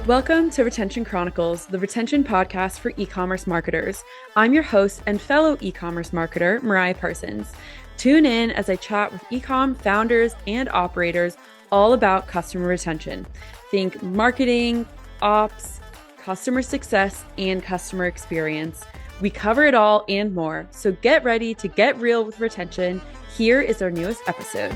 Welcome to Retention Chronicles, the retention podcast for e-commerce marketers. I'm your host and fellow e-commerce marketer, Mariah Parsons. Tune in as I chat with Ecom founders and operators all about customer retention. Think marketing, ops, customer success, and customer experience. We cover it all and more, so get ready to get real with retention. Here is our newest episode.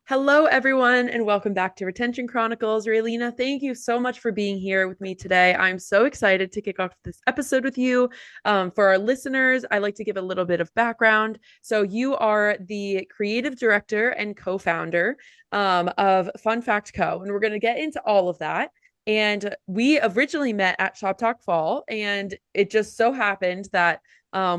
Hello, everyone, and welcome back to Retention Chronicles. Raelina, thank you so much for being here with me today. I'm so excited to kick off this episode with you. For our listeners, I like to give a little bit of background. So you are the creative director and co-founder of Fun Fact Co., and we're going to get into all of that. And we originally met at Shop Talk Fall, and it just so happened that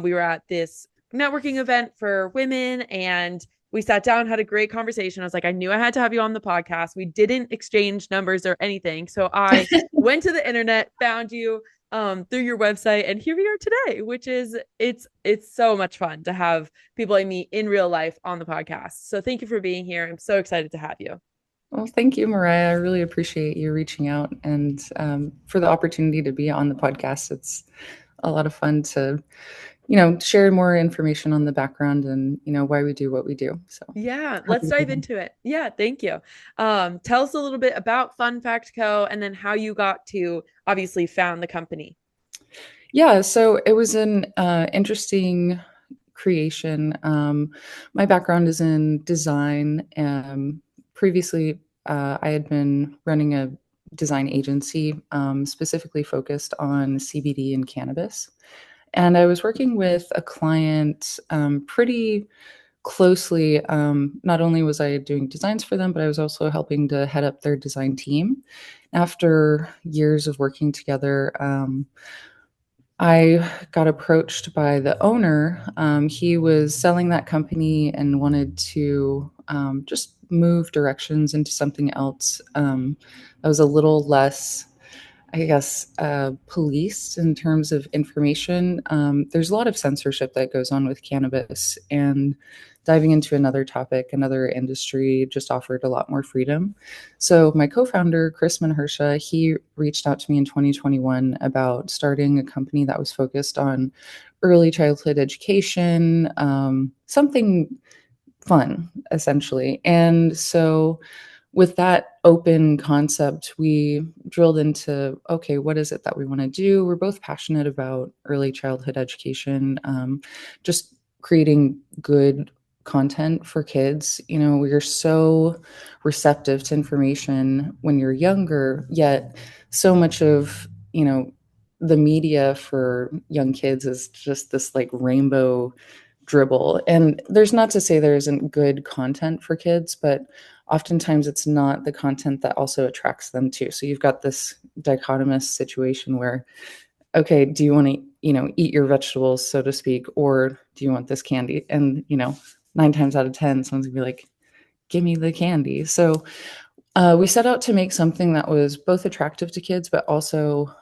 we were at this networking event for women, and we sat down, had a great conversation. I was like, I knew I had to have you on the podcast. We didn't exchange numbers or anything. So I went to the internet, found you through your website, and here we are today, which is, it's so much fun to have people I meet in real life on the podcast. So thank you for being here. I'm so excited to have you. Well, thank you, Mariah. I really appreciate you reaching out and for the opportunity to be on the podcast. It's a lot of fun to share more information on the background and, why we do what we do. So yeah, let's dive into it. Yeah, thank you. Tell us a little bit about Fun Fact Co. and then how you got to obviously found the company. Yeah, so it was an interesting creation. My background is in design. Previously, I had been running a design agency specifically focused on CBD and cannabis. And I was working with a client pretty closely. Not only was I doing designs for them, but I was also helping to head up their design team. After years of working together, I got approached by the owner. He was selling that company and wanted to just move directions into something else that was a little less, I guess, policed in terms of information. There's a lot of censorship that goes on with cannabis, and diving into another topic, another industry just offered a lot more freedom. So my co-founder, Chris Manhersha, he reached out to me in 2021 about starting a company that was focused on early childhood education, something fun, essentially. And so with that open concept, we drilled into, okay, what is it that we want to do? We're both passionate about early childhood education, just creating good content for kids. We are so receptive to information when you're younger, yet so much of, the media for young kids is just this like rainbow dribble. And there's not to say there isn't good content for kids, but oftentimes it's not the content that also attracts them too. So you've got this dichotomous situation where, okay, do you want to, eat your vegetables, so to speak, or do you want this candy? And, 9 times out of 10, someone's gonna be like, give me the candy. So we set out to make something that was both attractive to kids, but also,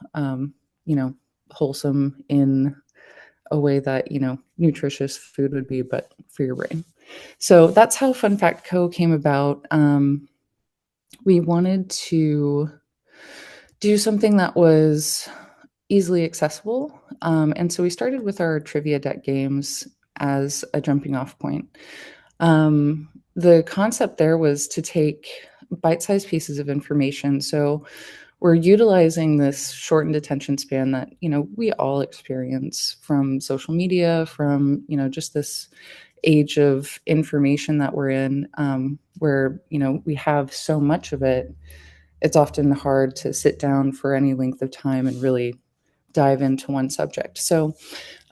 wholesome in a way that, nutritious food would be, but for your brain. So that's how Fun Fact Co. came about. We wanted to do something that was easily accessible. And so we started with our trivia deck games as a jumping off point. The concept there was to take bite-sized pieces of information. So we're utilizing this shortened attention span that, we all experience from social media, from, just this age of information that we're in, where, we have so much of it. It's often hard to sit down for any length of time and really dive into one subject. So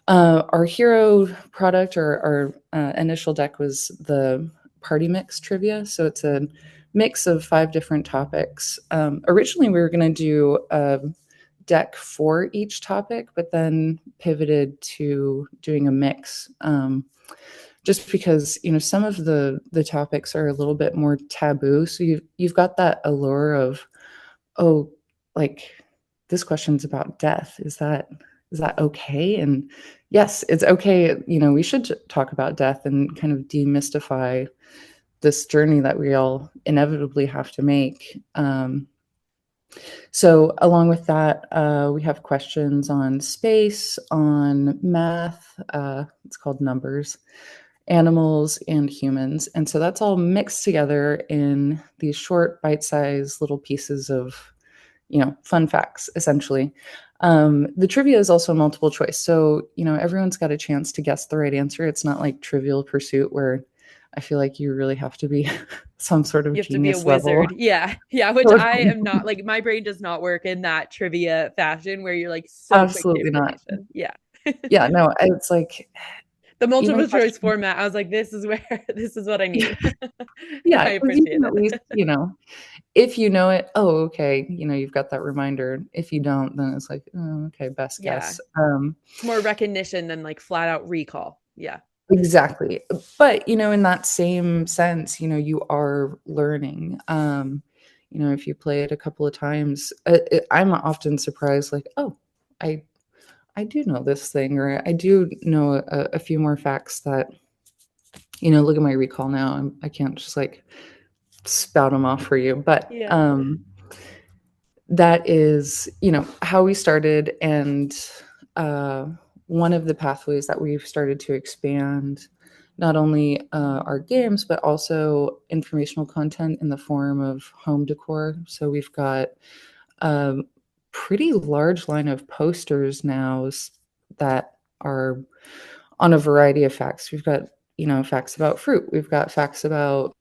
our hero product or our initial deck was the Party Mix Trivia. So it's a mix of 5 different topics. Originally, we were going to do a deck for each topic, but then pivoted to doing a mix. Just because, some of the topics are a little bit more taboo. So you've got that allure of, oh, like this question's about death. Is that okay? And yes, it's okay. We should talk about death and kind of demystify this journey that we all inevitably have to make. So along with that, we have questions on space, on math, it's called numbers, animals, and humans. And so that's all mixed together in these short, bite-sized little pieces of, fun facts, essentially. The trivia is also multiple choice. So, everyone's got a chance to guess the right answer. It's not like Trivial Pursuit where I feel like you really have to be some sort of You have to be a genius level. wizard. Yeah. Yeah. Which I am not, like, my brain does not work in that trivia fashion where you're like so quick to Absolutely not. information. Yeah. Yeah, no, it's like The even multiple choice questions. format, I was like, this is where this is what I need. Yeah, I because you appreciate can at it. least, if you know it, oh, okay, you've got that reminder. If you don't, then it's like, oh, okay, best Yeah. guess. It's more recognition than like flat out recall. Yeah. Exactly. But, in that same sense, you are learning. If you play it a couple of times, I'm often surprised, like, oh, I I do know this thing, or I do know a few more facts that, look at my recall now. I can't just like spout them off for you. But Yeah. that is, how we started. And uh, one of the pathways that we've started to expand not only our games, but also informational content in the form of home decor. So we've got a pretty large line of posters now that are on a variety of facts. We've got, facts about fruit. We've got facts about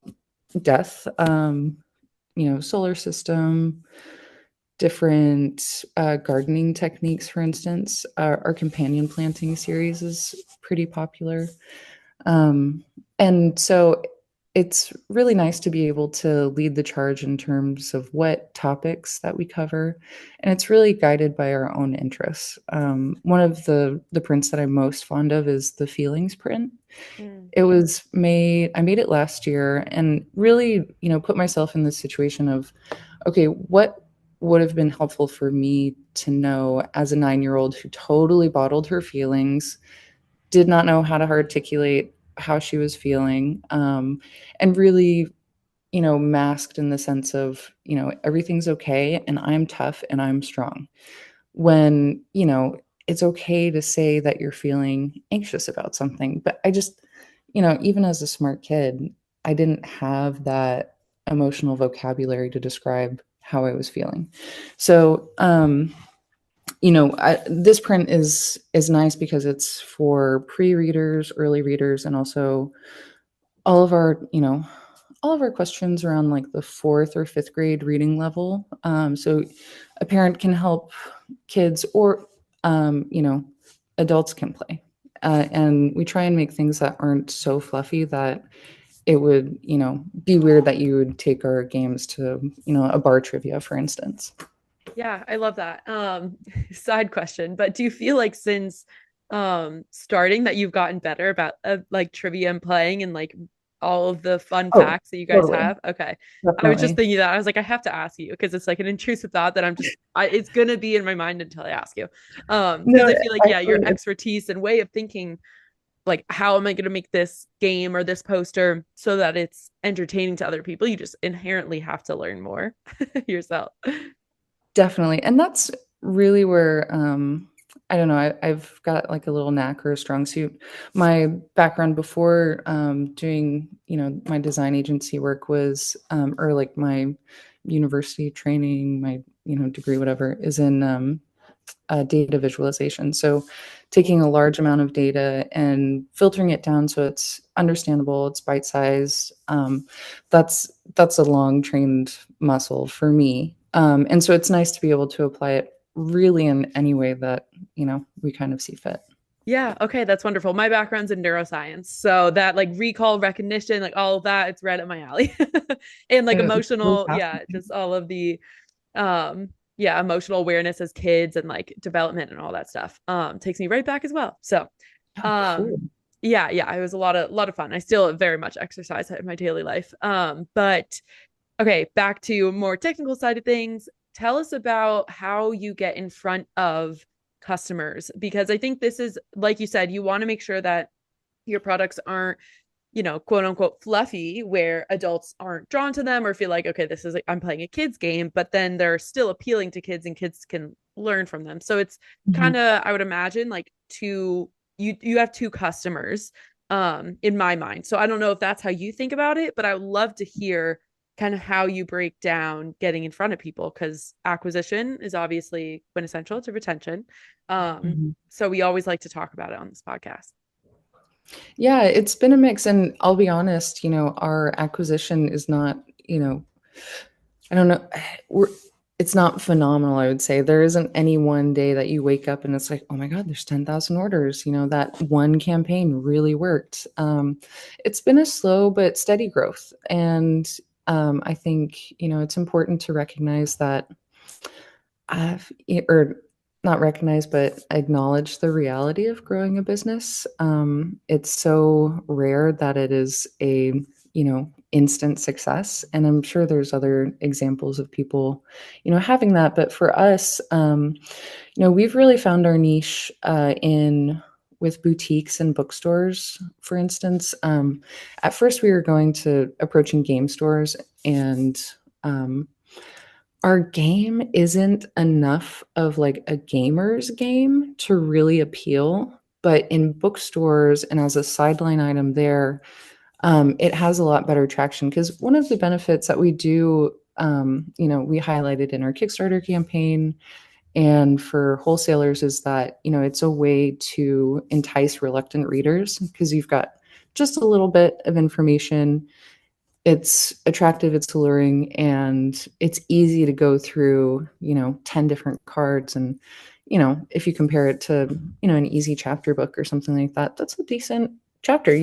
death, solar system, different gardening techniques, for instance. Our companion planting series is pretty popular. Um, and so it's really nice to be able to lead the charge in terms of what topics that we cover. And it's really guided by our own interests. One of the prints that I'm most fond of is the feelings print. Mm. I made it last year and really, put myself in this situation of, okay, what would have been helpful for me to know as a 9-year-old who totally bottled her feelings, did not know how to articulate how she was feeling, and really, masked in the sense of, everything's okay and I'm tough and I'm strong. When, it's okay to say that you're feeling anxious about something. But I just, even as a smart kid, I didn't have that emotional vocabulary to describe how I was feeling. So, this print is nice because it's for pre-readers, early readers, and also all of our, all of our questions around like the fourth or fifth grade reading level. So a parent can help kids, or adults can play. And we try and make things that aren't so fluffy that it would, be weird that you would take our games to, a bar trivia, for instance. Yeah, I love that. Side question, but do you feel like since starting that you've gotten better about like trivia and playing and like all of the fun Oh, facts that you guys totally. have? Okay. I was just Definitely. thinking that. I was like, I have to ask you because it's like an intrusive thought that it's gonna be in my mind until I ask you. Because No, I feel like, yeah, your actually, it's expertise and way of thinking, like, how am I gonna make this game or this poster so that it's entertaining to other people? You just inherently have to learn more yourself. definitely. And that's really where, I don't know, I've got like a little knack or a strong suit. My background before doing, my design agency work was, or like my university training, my, degree, whatever, is in data visualization. So taking a large amount of data and filtering it down so it's understandable, it's bite sized. That's a long trained muscle for me. And so it's nice to be able to apply it really in any way that, we kind of see fit. Yeah, okay, that's wonderful. My background's in neuroscience, so that like recall recognition, like all of that, it's right up my alley. And like It's so emotional, yeah, fascinating. just all of the yeah, emotional awareness as kids and like development and all that stuff. Takes me right back as well. So, Oh, um cool. yeah, it was a lot of fun. I still very much exercise in my daily life. But okay, back to more technical side of things. Tell us about how you get in front of customers because I think this is, like you said, you want to make sure that your products aren't quote unquote fluffy, where adults aren't drawn to them or feel like, okay, this is like, I'm playing a kid's game, but then they're still appealing to kids and kids can learn from them. So it's kind Mhm. of, I would imagine, like two, you have two customers in my mind. So I don't know if that's how you think about it, but I would love to hear kind of how you break down getting in front of people, because acquisition is obviously quintessential to retention. Mhm. So we always like to talk about it on this podcast. Yeah, it's been a mix, and I'll be honest, our acquisition is not, I don't know, we're it's not phenomenal, I would say. There isn't any one day that you wake up and it's like, "Oh my god, there's 10,000 orders," that one campaign really worked. It's been a slow but steady growth, and, I think, it's important to recognize that or not recognize, but acknowledge the reality of growing a business. It's so rare that it is a, instant success. And I'm sure there's other examples of people, having that. But for us, we've really found our niche in with boutiques and bookstores, for instance. At first, we were going to approaching game stores and um, our game isn't enough of, like, a gamer's game to really appeal, but in bookstores and as a sideline item there, it has a lot better traction. Because one of the benefits that we do, we highlighted in our Kickstarter campaign and for wholesalers is that, it's a way to entice reluctant readers because 'cause you've got just a little bit of information, it's attractive, it's alluring, and it's easy to go through, 10 different cards. And, if you compare it to, an easy chapter book or something like that, that's a decent chapter.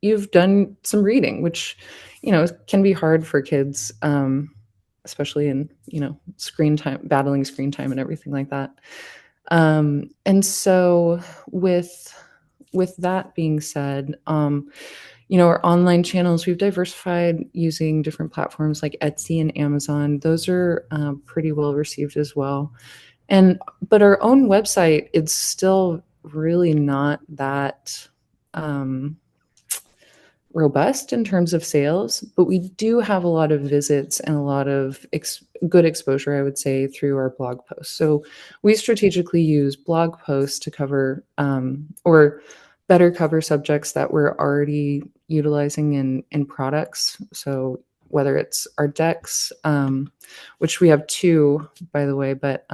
You've done some reading, which, can be hard for kids, especially in, screen time, battling screen time and everything like that. And so with that being said, our online channels, we've diversified using different platforms like Etsy and Amazon. Those are pretty well received as well. And but our own website, it's still really not that um, robust in terms of sales, but we do have a lot of visits and a lot of good exposure, I would say, through our blog posts. So we strategically use blog posts to cover or better cover subjects that we're already utilizing in products. So whether it's our decks, which we have two, by the way, but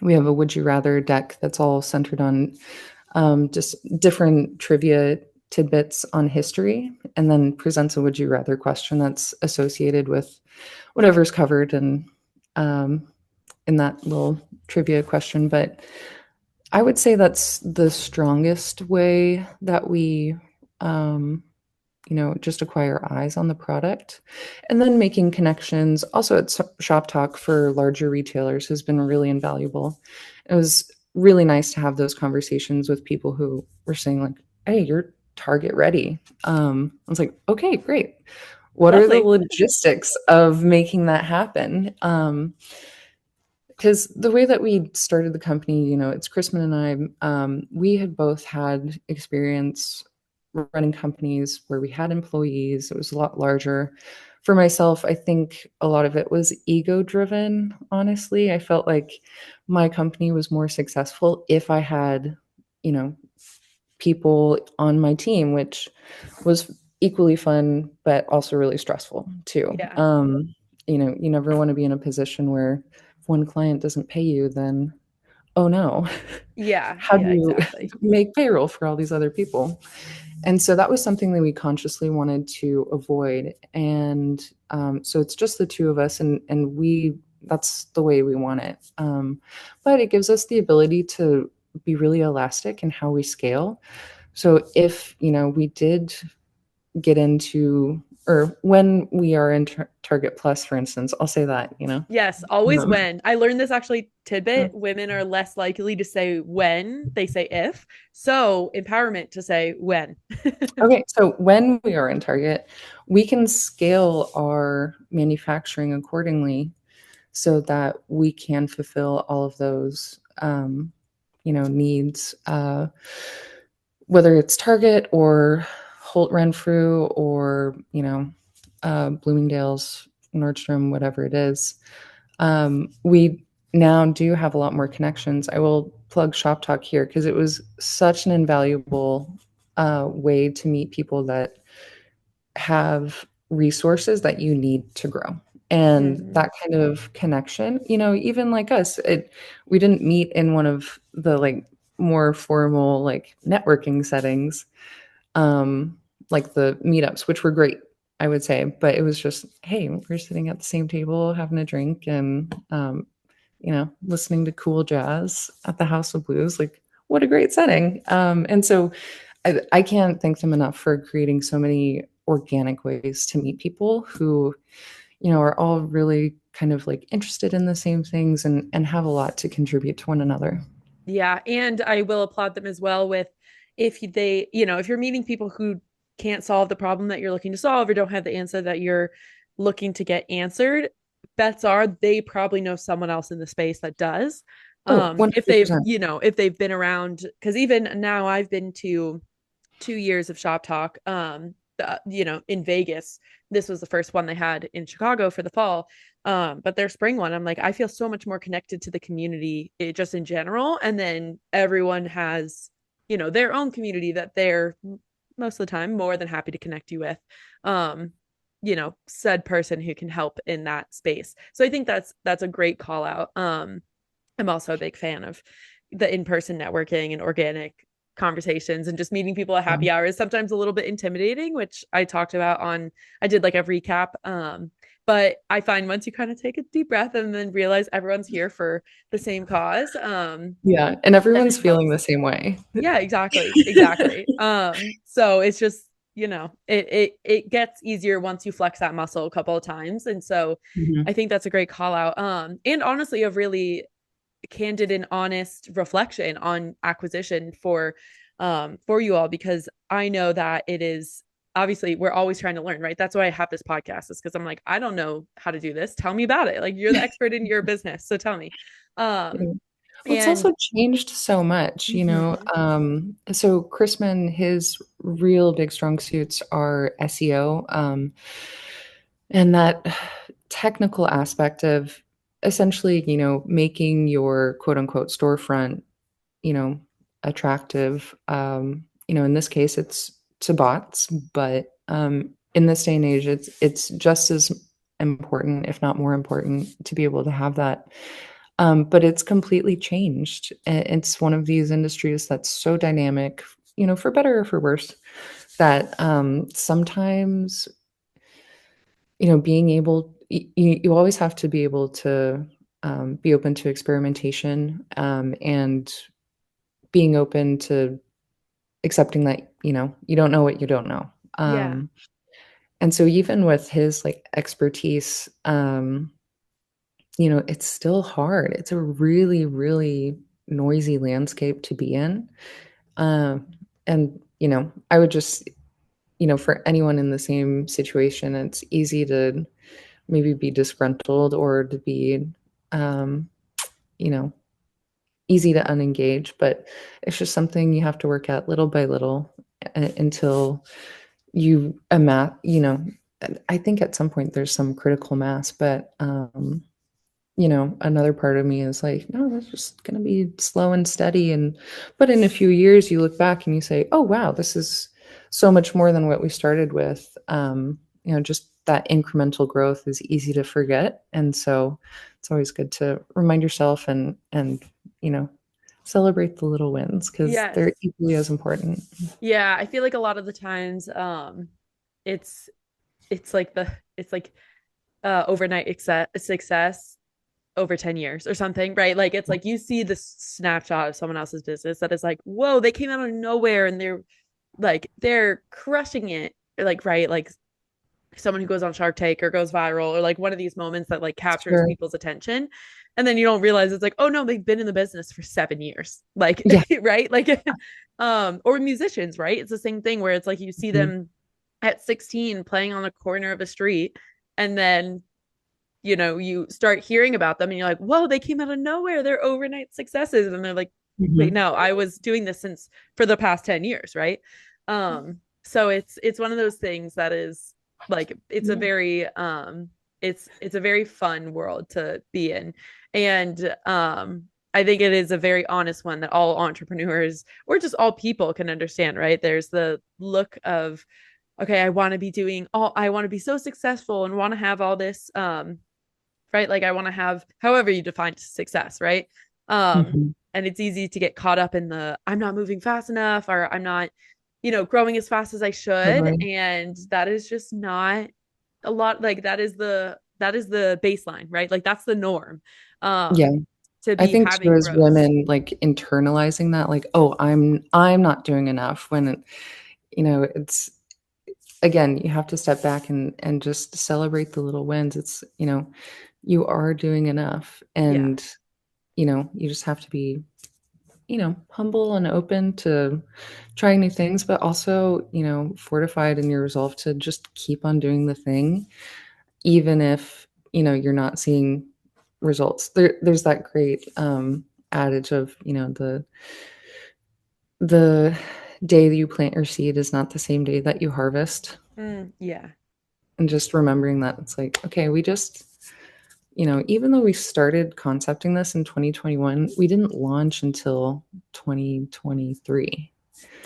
we have a Would You Rather deck that's all centered on just different trivia tidbits on history, and then presents a would you rather question that's associated with whatever's covered and in that little trivia question. But I would say that's the strongest way that we um, just acquire eyes on the product. And then making connections also at Shop Talk for larger retailers has been really invaluable. It was really nice to have those conversations with people who were saying like, "Hey, you're Target ready." I was like, "Okay, great. What are the Lovely. logistics of making that happen?" Because the way that we started the company, it's Chrisman and I, we had both had experience running companies where we had employees. It was a lot larger. For myself, I think a lot of it was ego driven, honestly. I felt like my company was more successful if I had, you know, people on my team, which was equally fun, but also really stressful too. Yeah. You never want to be in a position where if one client doesn't pay you, then oh no, Yeah. how do Yeah, you exactly. make payroll for all these other people? And so that was something that we consciously wanted to avoid. And so it's just the two of us, and that's the way we want it. But it gives us the ability to be really elastic in how we scale. So if, we did get into, or when we are in Target Plus, for instance, I'll say that, Yes, always Um, when. I learned this actually tidbit. Women are less likely to say when, they say if. So empowerment to say when. okay, so when we are in Target, we can scale our manufacturing accordingly so that we can fulfill all of those, needs, whether it's Target or Holt Renfrew or, Bloomingdale's, Nordstrom, whatever it is. We now do have a lot more connections. I will plug Shop Talk here because it was such an invaluable way to meet people that have resources that you need to grow. And Mhm. that kind of connection, even like us, we didn't meet in one of the like more formal like networking settings, um, like the meetups, which were great, I would say. But it was just, hey, we're sitting at the same table having a drink and listening to cool jazz at the House of Blues. Like, what a great setting. And so I can't thank them enough for creating so many organic ways to meet people who, are all really kind of like interested in the same things and have a lot to contribute to one another. Yeah, and I will applaud them as well with if you're meeting people who can't solve the problem that you're looking to solve or don't have the answer that you're looking to get answered, bets are they probably know someone else in the space that does. Oh, If they've, 100%. if they've been around, because even now I've been to 2 years of Shop Talk, in Vegas. This was the first one they had in Chicago for the fall. But their spring one, I'm like, I feel so much more connected to the community just in general. And then everyone has, their own community that they're most of the time more than happy to connect you with. Said person who can help in that space. So I think that's a great call out. I'm also a big fan of the in-person networking and organic conversations, and just meeting people at happy hour is sometimes a little bit intimidating, which I talked about I did like a recap. But I find once you kind of take a deep breath and then realize everyone's here for the same cause, Yeah, and then everyone's it feeling helps. the same way. Yeah, exactly. Exactly. So it's just, it gets easier once you flex that muscle a couple of times. And so I Mhm. think that's a great call out. And honestly, a really candid and honest reflection on acquisition for you all, because I know that it is obviously we're always trying to learn, right? That's why I have this podcast, is because I'm like, I don't know how to do this. Tell me about it. Like, you're the expert in your business, so tell me. Yeah. Um, Well, it's and also changed so much, mhm, so Chrisman, his real big strong suits are SEO, and that technical aspect of essentially, making your quote unquote storefront, you know, attractive. In this case, it's to bots, but in this day and age, it's just as important, if not more important, to be able to have that. But it's completely changed. It's one of these industries that's so dynamic, for better or for worse, that sometimes, being able, you always have to be able to be open to experimentation, and being open to accepting that, you don't know what you don't know. yeah, And so even with his like expertise, it's still hard. It's a really, really noisy landscape to be in. Um, and, I would just, for anyone in the same situation, it's easy to maybe be disgruntled or to be, um, you know, easy to unengage, but it's just something you have to work at little by little until you amass, I think at some point there's some critical mass, but another part of me is like, no, that's just going to be slow and steady. But in a few years, you look back and you say, oh, wow, this is so much more than what we started with. Just that incremental growth is easy to forget. And so it's always good to remind yourself and, you know, celebrate the little wins because yes, they're equally as important. yeah. I feel like a lot of the times, it's it's like overnight success over 10 years or something, right? Like, it's like you see this snapshot of someone else's business that is like, whoa, they came out of nowhere and they're crushing it. Like, right, like someone who goes on Shark Tank or goes viral, or like one of these moments that like captures Sure. people's attention. And then you don't realize it's like, oh no, they've been in the business for 7 years. Like, Yeah. right? Like, or musicians, right? It's the same thing where it's like you see Mhm. them at 16 playing on the corner of a street, and then you start hearing about them and you're like, whoa, they came out of nowhere. They're overnight successes. And they're like, wait, Mhm. no, I was doing this since for the past 10 years, right? so it's one of those things that is like it's a Yeah. very it's a very fun world to be in. And I think it is a very honest one that all entrepreneurs or just all people can understand, right? There's the look of, okay, I want to be so successful and want to have all this right? Like I want to have however you define success, right? Mhm. And it's easy to get caught up in the I'm not moving fast enough or I'm not, growing as fast as I should. Totally. And that is just not a lot. Like that is the baseline, right? Like that's the norm. Yeah. To I be think too having as growth. women, like, internalizing that, like, "Oh, I'm not doing enough," when, it's again, you have to step back and just celebrate the little wins. It's, you are doing enough, Yeah. and, you just have to be, humble and open to trying new things, but also, fortified in your resolve to just keep on doing the thing, even if, you're not seeing results. There's that great, adage of, the day that you plant your seed is not the same day that you harvest, Yeah. and just remembering that it's like, okay, we just, even though we started concepting this in 2021, we didn't launch until 2023.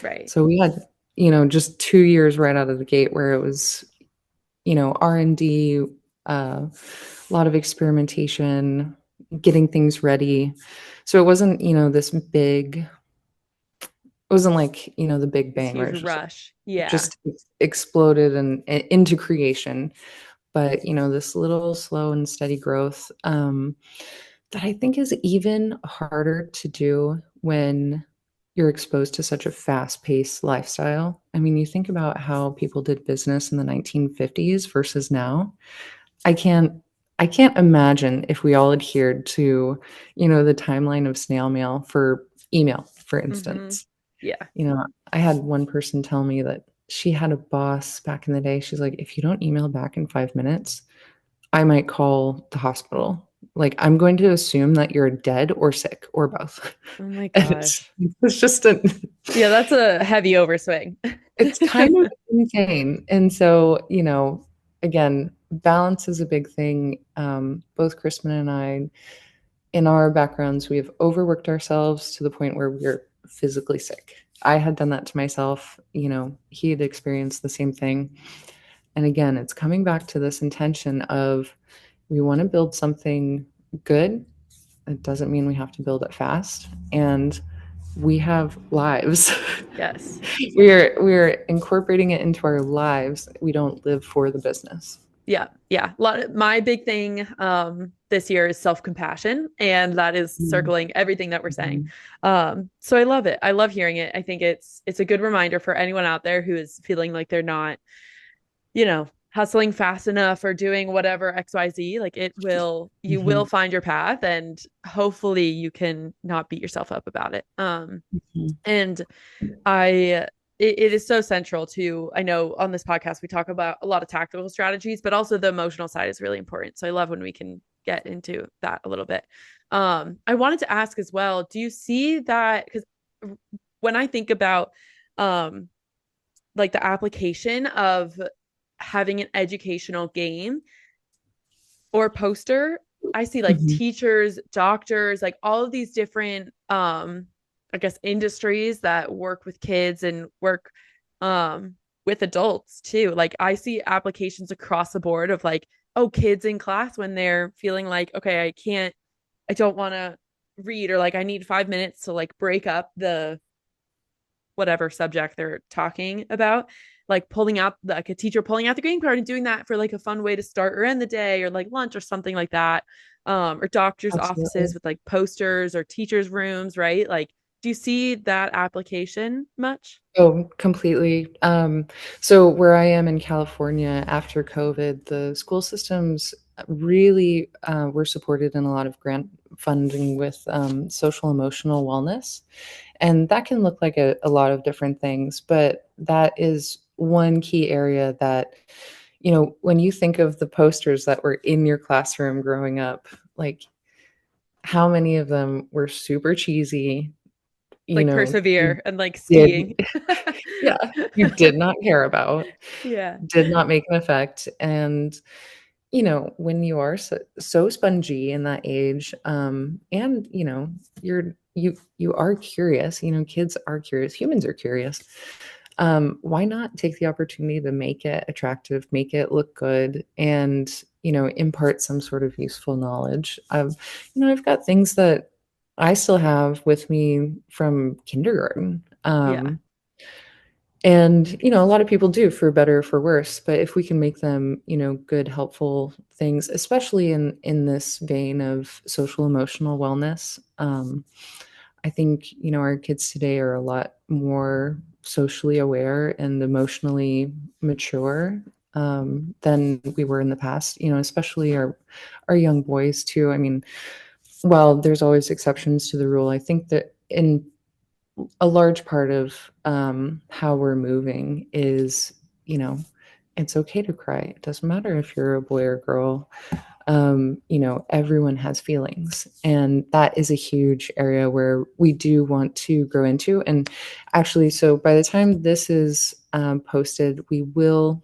Right. So we had, just 2 years right out of the gate where it was, R&D, a lot of experimentation, getting things ready. So it wasn't, this big, it wasn't like, the big This bang where huge it's just rush. Yeah. just exploded and into creation. But, this little slow and steady growth, that I think is even harder to do when you're exposed to such a fast-paced lifestyle. I mean, you think about how people did business in the 1950s versus now. I can't I can't imagine if we all adhered to, the timeline of snail mail for email, for Mm-hmm. instance. Yeah. You know, I had one person tell me that she had a boss back in the day. She's like, "If you don't email back in 5 minutes, I might call the hospital. Like, I'm going to assume that you're dead or sick or both." Oh my And it's gosh. it's just a Yeah, that's a heavy overswing. it's kind of insane. And so, again, balance is a big thing. Both Crispin and I, in our backgrounds, we have overworked ourselves to the point where we're physically sick. I had done that to myself. He had experienced the same thing. And again, it's coming back to this intention of we want to build something good. It doesn't mean we have to build it fast. And we have lives. Yes. We're incorporating it into our lives. We don't live for the business. Yeah, yeah. My big thing this year is self-compassion, and that is circling everything that we're saying. Mhm. So I love it. I love hearing it. I think it's a good reminder for anyone out there who is feeling like they're not, hustling fast enough or doing whatever XYZ. Like you will Mhm. find your path, and hopefully you can not beat yourself up about it. Mhm. And I it is so central to, I know on this podcast we talk about a lot of tactical strategies, but also the emotional side is really important. So I love when we can get into that a little bit. I wanted to ask as well, do you see that, because when I think about um like the application of having an educational game or poster, I see like Mhm. teachers, doctors, like all of these different I guess industries that work with kids and work with adults too. Like I see applications across the board of like, oh, kids in class when they're feeling like, okay, I don't want to read, or like I need 5 minutes to like break up the whatever subject they're talking about, like pulling out like a teacher pulling out the green card and doing that for like a fun way to start or end the day or like lunch or something like that. Or doctors offices Absolutely. with like posters or teachers rooms, right? Like do you see that application much? Oh, completely. So where I am in California after COVID, the school systems really were supported in a lot of grant funding with social emotional wellness. And that can look like a lot of different things, but that is one key area that, when you think of the posters that were in your classroom growing up, like how many of them were super cheesy, you Like know, you persevere and like did skiing. yeah, you did not care about, Yeah. did not make an effect, and, when you are so spongy in that age, and, you are curious, kids are curious, humans are curious, why not take the opportunity to make it attractive, make it look good, and, impart some sort of useful knowledge. I've got things that I still have with me from kindergarten. Yeah. And, a lot of people do for better or for worse, but if we can make them, good, helpful things, especially in this vein of social emotional wellness, I think, our kids today are a lot more socially aware and emotionally mature than we were in the past, especially our young boys too. I mean, while there's always exceptions to the rule, I think that in a large part of how we're moving is, it's okay to cry. It doesn't matter if you're a boy or girl. Everyone has feelings, and that is a huge area where we do want to grow into. And actually, so by the time this is posted, we will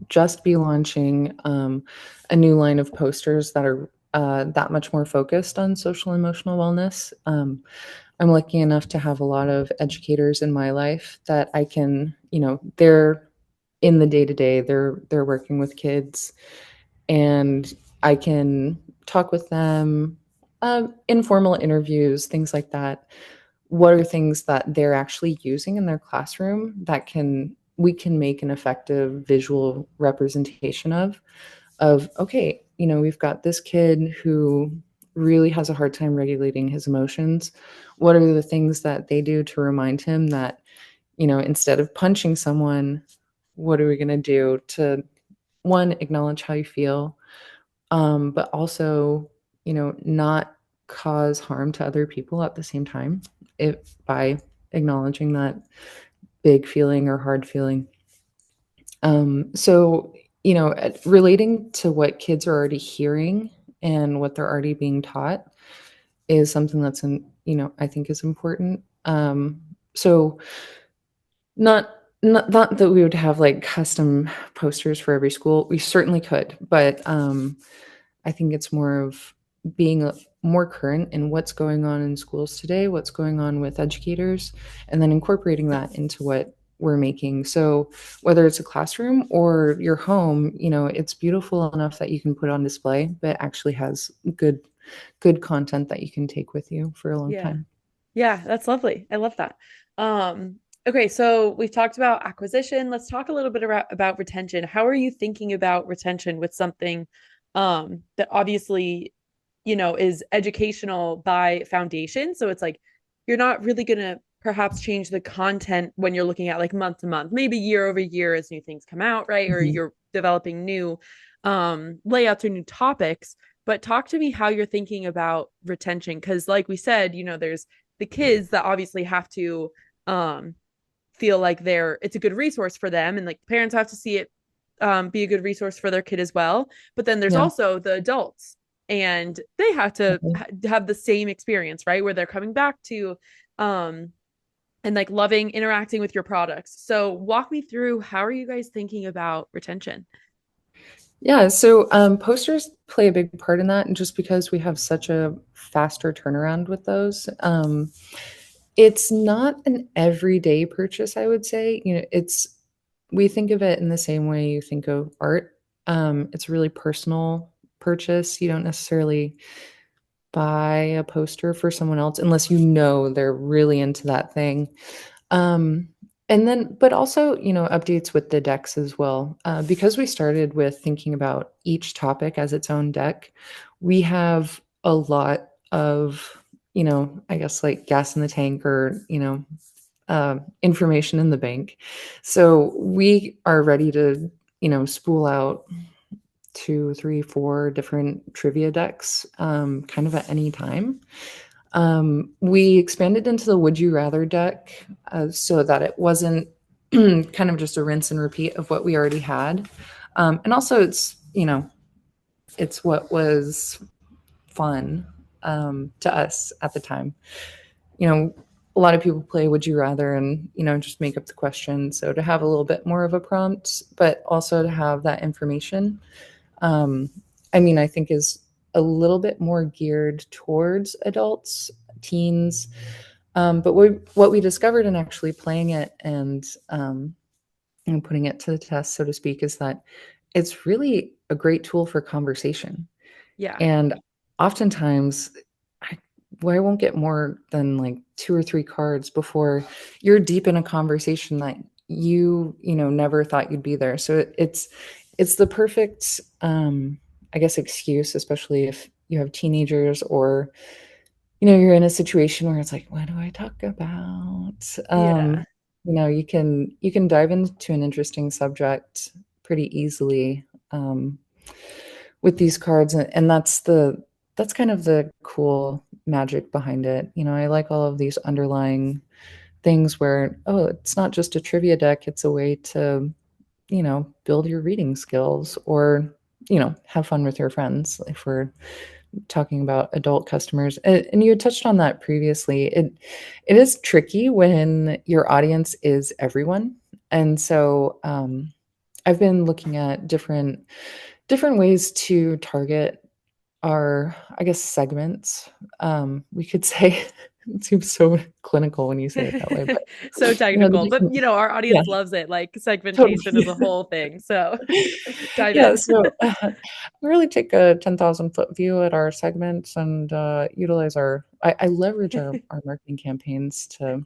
just be launching a new line of posters that are that much more focused on social emotional wellness. I'm lucky enough to have a lot of educators in my life that I can, they're in the day to day, they're working with kids, and I can talk with them, informal interviews, things like that. What are things that they're actually using in their classroom that we can make an effective visual representation of okay, we've got this kid who really has a hard time regulating his emotions. What are the things that they do to remind him that, instead of punching someone, what are we going to do to one, acknowledge how you feel, but also, not cause harm to other people at the same time, if by acknowledging that big feeling or hard feeling. So, relating to what kids are already hearing and what they're already being taught is something that's I think is important. So not that we would have like custom posters for every school. We certainly could, but I think it's more of being more current in what's going on in schools today, what's going on with educators, and then incorporating that into what we're making. So whether it's a classroom or your home, it's beautiful enough that you can put on display, but actually has good content that you can take with you for a long Yeah. time. Yeah, that's lovely. I love that. Um, okay, so we've talked about acquisition. Let's talk a little bit about retention. How are you thinking about retention with something that obviously, is educational by foundation? So it's like you're not really gonna perhaps change the content when you're looking at like month to month, maybe year over year as new things come out, right? Or Mhm. you're developing new layouts or new topics. But talk to me how you're thinking about retention. Because, like we said, there's the kids that obviously have to um feel like it's a good resource for them, and like parents have to see it be a good resource for their kid as well, but then there's Yeah. also the adults, and they have to have the same experience, right, where they're coming back to um and like loving interacting with your products. So walk me through, how are you guys thinking about retention? Yeah, so posters play a big part in that, and just because we have such a faster turnaround with those, it's not an everyday purchase, I would say. We think of it in the same way you think of art. It's a really personal purchase. You don't necessarily buy a poster for someone else unless they're really into that thing. Um, and then, but also, updates with the decks as well. Because we started with thinking about each topic as its own deck, we have a lot of, I guess like gas in the tank or, information in the bank. So we are ready to, spool out two, three, four different trivia decks kind of at any time. We expanded into the Would You Rather deck so that it wasn't kind of just a rinse and repeat of what we already had. And also, it's what was fun. to us at the time. You know, a lot of people play Would You Rather and, just make up the question. So to have a little bit more of a prompt, but also to have that information, um, I think is a little bit more geared towards adults, teens. But what we discovered in actually playing it and putting it to the test, so to speak, is that it's really a great tool for conversation. Yeah. And oftentimes, I, I won't get more than like two or three cards before you're deep in a conversation that never thought you'd be there. So it's the perfect, I guess, excuse, especially if you have teenagers or you're in a situation where it's like, what do I talk about? Yeah. You can dive into an interesting subject pretty easily. With these cards, and that's kind of the cool magic behind it. I like all of these underlying things where, oh, it's not just a trivia deck, it's a way to build your reading skills or have fun with your friends if we're talking about adult customers. And you had touched on that previously. It is tricky when your audience is everyone. And so I've been looking at different ways to target our, I guess, segments. We could say it seems so clinical when you say it that way, but So the technical, but different, our yeah, audience loves it. Like segmentation is totally. a whole thing. So dive Yeah, in. so we really take a 10,000-foot view at our segments and utilize I leverage our marketing campaigns to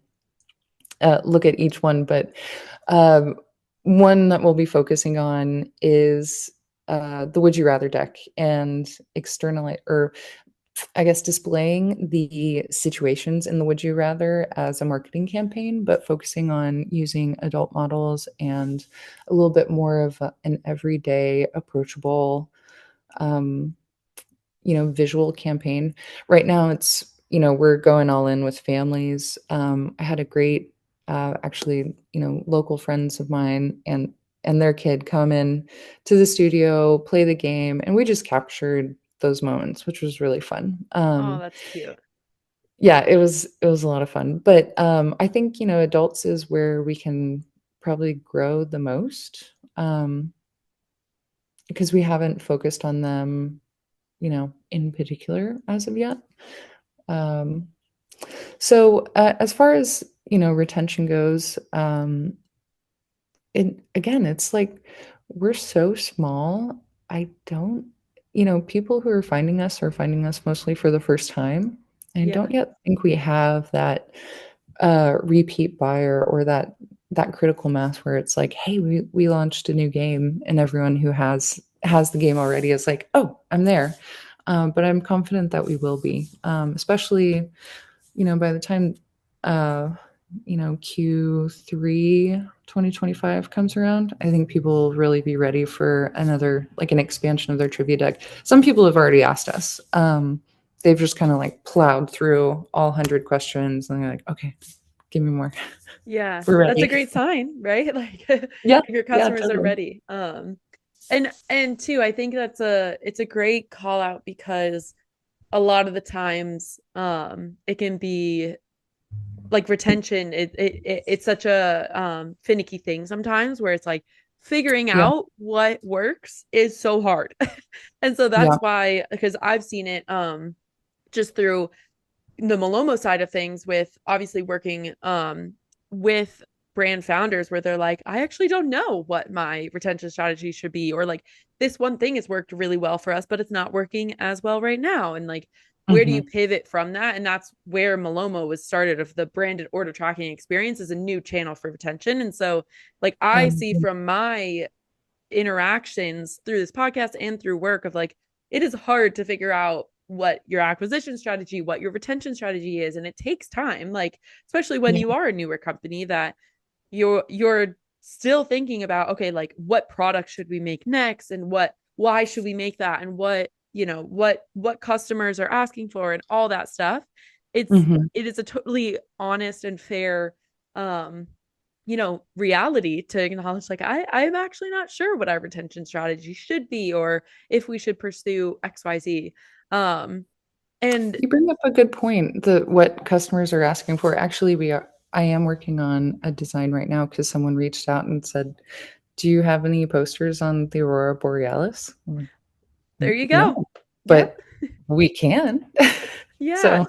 look at each one, but um, one that we'll be focusing on is the Would You Rather deck and externally, or I guess displaying the situations in the Would You Rather as a marketing campaign, but focusing on using adult models and a little bit more of an everyday, approachable, um, visual campaign. Right now, we're going all in with families. I had a great, actually, local friends of mine and their kid come in to the studio, play the game, and we just captured those moments, which was really fun. Oh, that's cute. Yeah, it was a lot of fun. But I think adults is where we can probably grow the most because we haven't focused on them in particular as of yet. Um, so as far as retention goes, it's like we're so small. I don't, people who are finding us mostly for the first time. I Yeah. don't yet think we have that repeat buyer or that critical mass where it's like, hey, we launched a new game, and everyone who has the game already is like, oh, I'm there. But I'm confident that we will be, especially by the time Q3 2025 comes around. I think people will really be ready for another, like, an expansion of their trivia deck. Some people have already asked us. They've just kind of like plowed through all 100 questions and they're like, okay, give me more. Yeah. We're That's a ready. great sign, right? Like Yeah, your yeah, customers are totally. ready. And two, I think it's a great call out because a lot of the times it can be like retention it's such a finicky thing sometimes where it's like figuring Yeah, out what works is so hard. And so yeah. that's why, because I've seen it just through the Malomo side of things with obviously working with brand founders where they're like, I actually don't know what my retention strategy should be, or like this one thing has worked really well for us, but it's not working as well right now. And like, where do you Hmm. pivot from that? And that's where Malomo was started, of the branded order tracking experience as a new channel for retention. And so like I see from my interactions through this podcast and through work of like, it is hard to figure out what your acquisition strategy, what your retention strategy is, and it takes time, like especially when Yeah. you are a newer company that you're still thinking about, okay, like what product should we make next, and why should we make that, and what customers are asking for, and all that stuff. Hmm. It is a totally honest and fair reality to acknowledge, like, I'm actually not sure what our retention strategy should be, or if we should pursue XYZ. um And You bring up a good point. The what customers are asking for. Actually, I am working on a design right now because someone reached out and said, "Do you have any posters on the aurora borealis?" I'm like, there you go. No, Yep. but we can." Yeah. So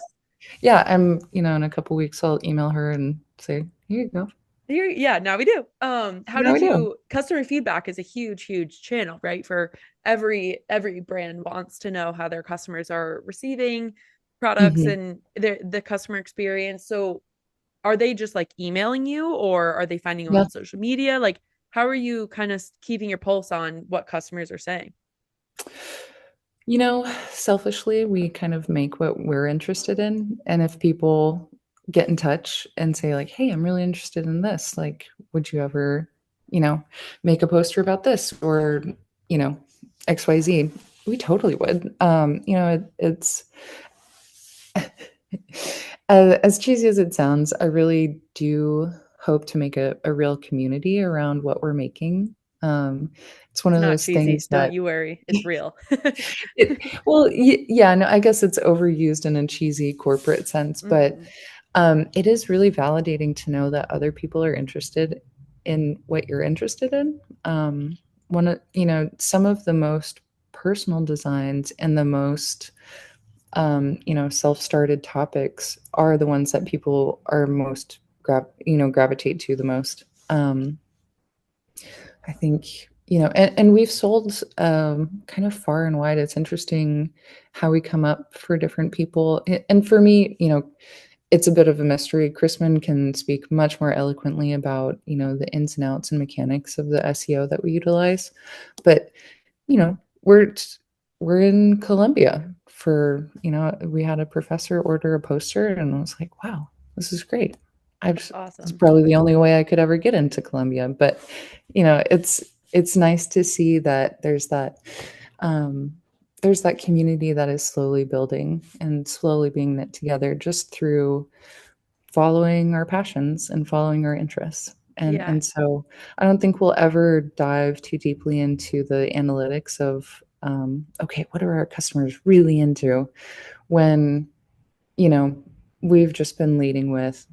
yeah, in a couple weeks I'll email her and say, "Here you go." Here, yeah, now we do. How Now did we do. you customer feedback is a huge channel, right? For every brand wants to know how their customers are receiving products Mhm. and the customer experience. So are they just like emailing you or are they finding you Yeah. on social media? Like, how are you kind of keeping your pulse on what customers are saying? Selfishly, we kind of make what we're interested in. And if people get in touch and say, like, hey, I'm really interested in this, like, would you ever, you know, make a poster about this or, you know, XYZ? We totally would. It's as cheesy as it sounds, I really do hope to make a real community around what we're making. It's one It's of not those cheesy. things Don't that you worry. It's real. yeah, no, I guess it's overused in a cheesy corporate sense, but Mhm. it is really validating to know that other people are interested in what you're interested in. One of, some of the most personal designs and the most, self-started topics are the ones that people are most gravitate to the most. I think, and we've sold kind of far and wide. It's interesting how we come up for different people. And for me, it's a bit of a mystery. Chrisman can speak much more eloquently about, the ins and outs and mechanics of the SEO that we utilize. But, you know, we're we're in Colombia for, we had a professor order a poster and I was like, wow, this is great. That's It's awesome. probably the only way I could ever get into Colombia. But, it's nice to see that um, there's that community that is slowly building and slowly being knit together just through following our passions and following our interests. And Yeah. and so I don't think we'll ever dive too deeply into the analytics of okay, what are our customers really into when you know we've just been leading with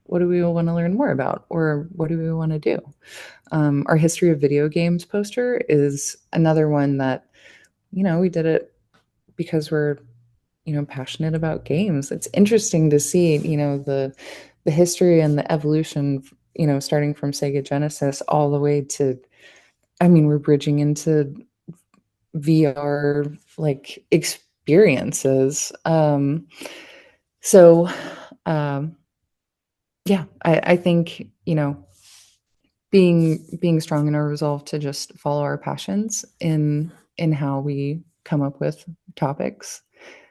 what do we want to learn more about or what do we want to do. Our history of video games poster is another one that we did it because we're passionate about games. It's interesting to see, the history and the evolution, starting from Sega Genesis all the way to, I mean, we're bridging into VR like experiences. So um yeah, I think, being strong in our resolve to just follow our passions in how we come up with topics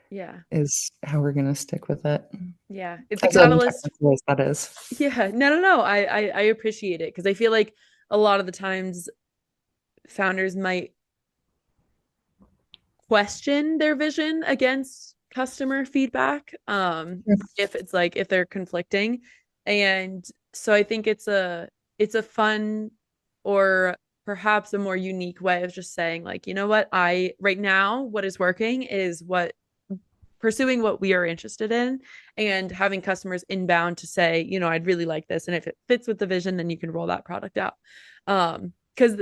Yeah. is how we're gonna stick with it. Yeah. It's a As catalyst. untechnical as that is. Yeah. No. I appreciate it because I feel like a lot of the times founders might question their vision against customer feedback Yeah. if it's like if they're conflicting. And so I think it's a fun or perhaps a more unique way of just saying like, you know what, I right now what is working is what pursuing what we are interested in and having customers inbound to say, I'd really like this, and if it fits with the vision, then you can roll that product out. Because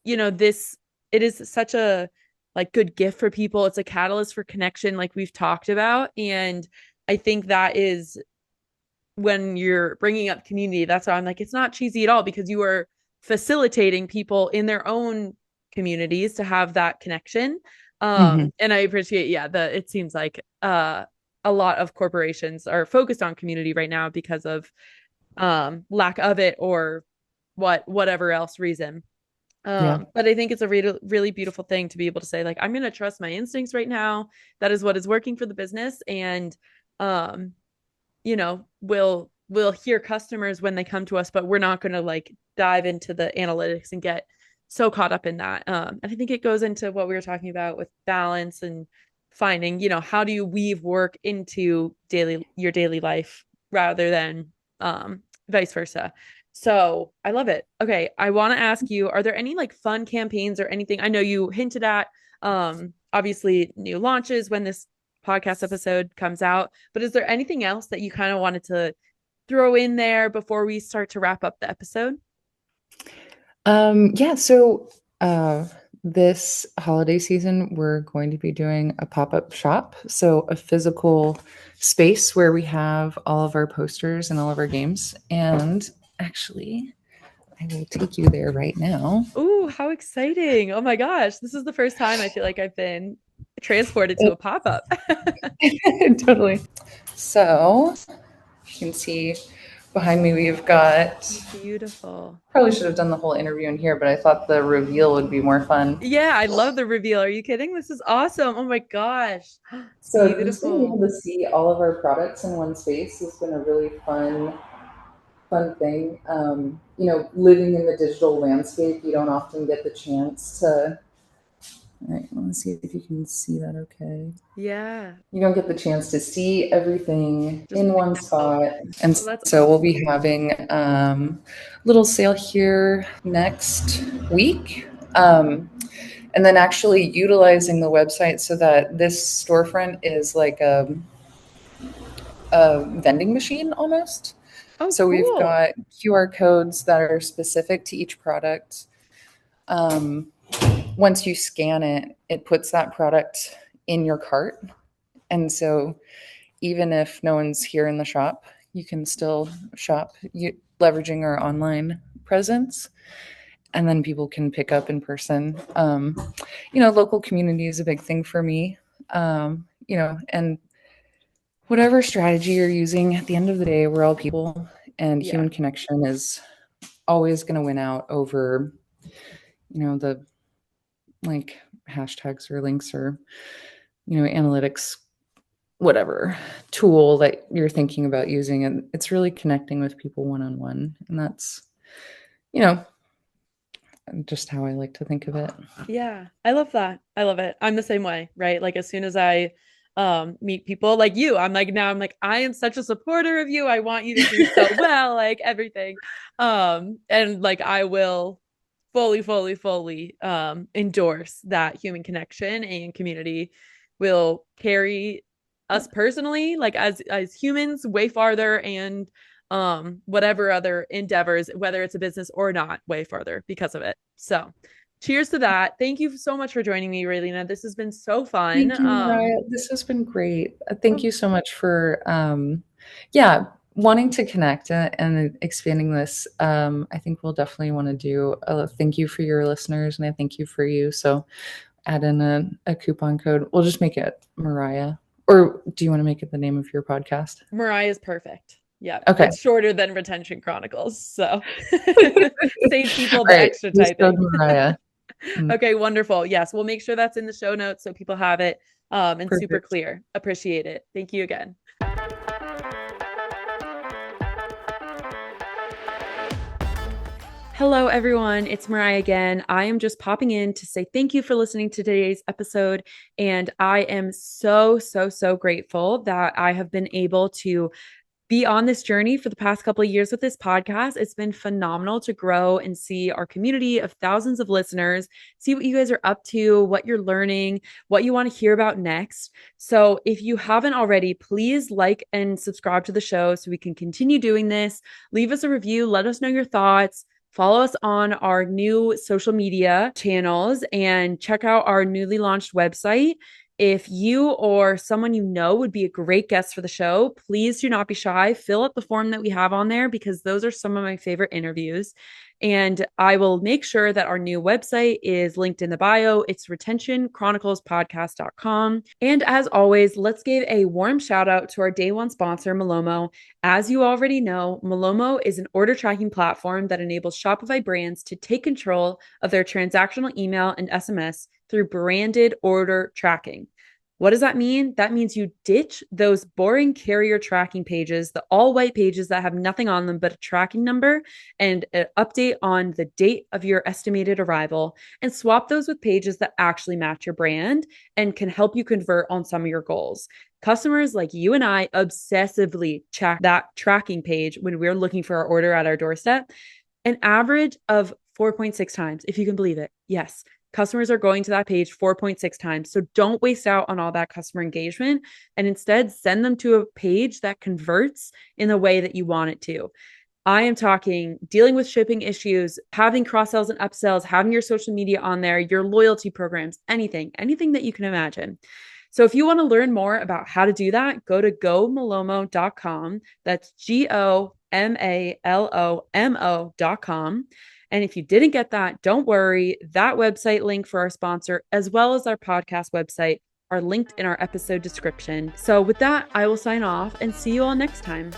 this it is such a like good gift for people. It's a catalyst for connection, like we've talked about, and I think that is when you're bringing up community. That's why I'm like, it's not cheesy at all because you are facilitating people in their own communities to have that connection. Mhm. And I appreciate, yeah, it seems like a lot of corporations are focused on community right now because of lack of it or whatever else reason. Yeah. But I think it's a really beautiful thing to be able to say, like, I'm going to trust my instincts right now. That is what is working for the business. And, um, we'll hear customers when they come to us, but we're not going to like dive into the analytics and get so caught up in that. And I think it goes into what we were talking about with balance and finding, how do you weave work into your daily life rather than vice versa. So I love it. Okay, I want to ask you, are there any like fun campaigns or anything? I know you hinted at obviously new launches when this podcast episode comes out. But is there anything else that you kind of wanted to throw in there before we start to wrap up the episode? Yeah, so this holiday season, we're going to be doing a pop-up shop. So a physical space where we have all of our posters and all of our games. And actually, I will take you there right now. Oh, how exciting. Oh my gosh. This is the first time I feel like I've been transported to a pop-up. Totally. So you can see behind me, we've got, Beautiful. probably should have done the whole interview in here, but I thought the reveal would be more fun. Yeah, I love the reveal. Are you kidding? This is awesome. Oh my gosh. So just being Beautiful. able to see all of our products in one space has been a really fun thing. Living in the digital landscape, you don't often get the chance to. All right, let's see if you can see that okay. Yeah. You don't get the chance to see everything Just in one oh, spot. And that's so we'll be having a little sale here next week. And then actually utilizing the website so that this storefront is like a vending machine almost. oh, So we've cool. got QR codes that are specific to each product. Once you scan it, it puts that product in your cart. And so even if no one's here in the shop, you can still shop leveraging our online presence. And then people can pick up in person. Local community is a big thing for me. And whatever strategy you're using, at the end of the day, we're all people, and Yeah. human connection is always going to win out over, the like hashtags or links or, analytics, whatever tool that you're thinking about using. And it's really connecting with people one-on-one. And that's, just how I like to think of it. Yeah. I love that. I love it. I'm the same way, right? Like as soon as I meet people like you, I'm like I am such a supporter of you. I want you to do so well, like everything. And like I will fully endorse that human connection and community will carry us personally, like as humans, way farther, and whatever other endeavors, whether it's a business or not, way farther because of it. So cheers to that. Thank you so much for joining me, Raylena. This has been so fun. Thank you, Mariah. This has been great. Thank Oh, you so much for, yeah, wanting to connect and expanding this. I think we'll definitely want to do a thank you for your listeners, and I thank you for you. So add in a coupon code. We'll just make it Mariah. Or do you want to make it the name of your podcast? Mariah's perfect. Yeah, Okay. it's shorter than Retention Chronicles, so save people All the right. extra Just go typing. Mariah. Okay, wonderful. Yes, we'll make sure that's in the show notes so people have it and super Perfect. clear. Appreciate it. Thank you again. Hello, everyone. It's Mariah again. I am just popping in to say thank you for listening to today's episode. And I am so grateful that I have been able to be on this journey for the past couple of years with this podcast. It's been phenomenal to grow and see our community of thousands of listeners, see what you guys are up to, what you're learning, what you want to hear about next. So if you haven't already, please like and subscribe to the show so we can continue doing this. Leave us a review. Let us know your thoughts. Follow us on our new social media channels and check out our newly launched website. If you or someone you know would be a great guest for the show, please do not be shy. Fill out the form that we have on there because those are some of my favorite interviews. And I will make sure that our new website is linked in the bio. It's retentionchroniclespodcast.com. And as always, let's give a warm shout out to our day one sponsor, Malomo. As you already know, Malomo is an order tracking platform that enables Shopify brands to take control of their transactional email and SMS through branded order tracking. What does that mean? That means you ditch those boring carrier tracking pages, the all white pages that have nothing on them but a tracking number and an update on the date of your estimated arrival, and swap those with pages that actually match your brand and can help you convert on some of your goals. Customers like you and I obsessively check that tracking page when we're looking for our order at our doorstep, an average of 4.6 times, if you can believe it. Yes, customers are going to that page 4.6 times. So don't waste out on all that customer engagement and instead send them to a page that converts in the way that you want it to. I am talking dealing with shipping issues, having cross sells and upsells, having your social media on there, your loyalty programs, anything that you can imagine. So if you want to learn more about how to do that, go to gomalomo.com. That's GOMALOMO.com. And if you didn't get that, don't worry. That website link for our sponsor, as well as our podcast website, are linked in our episode description. So with that, I will sign off and see you all next time.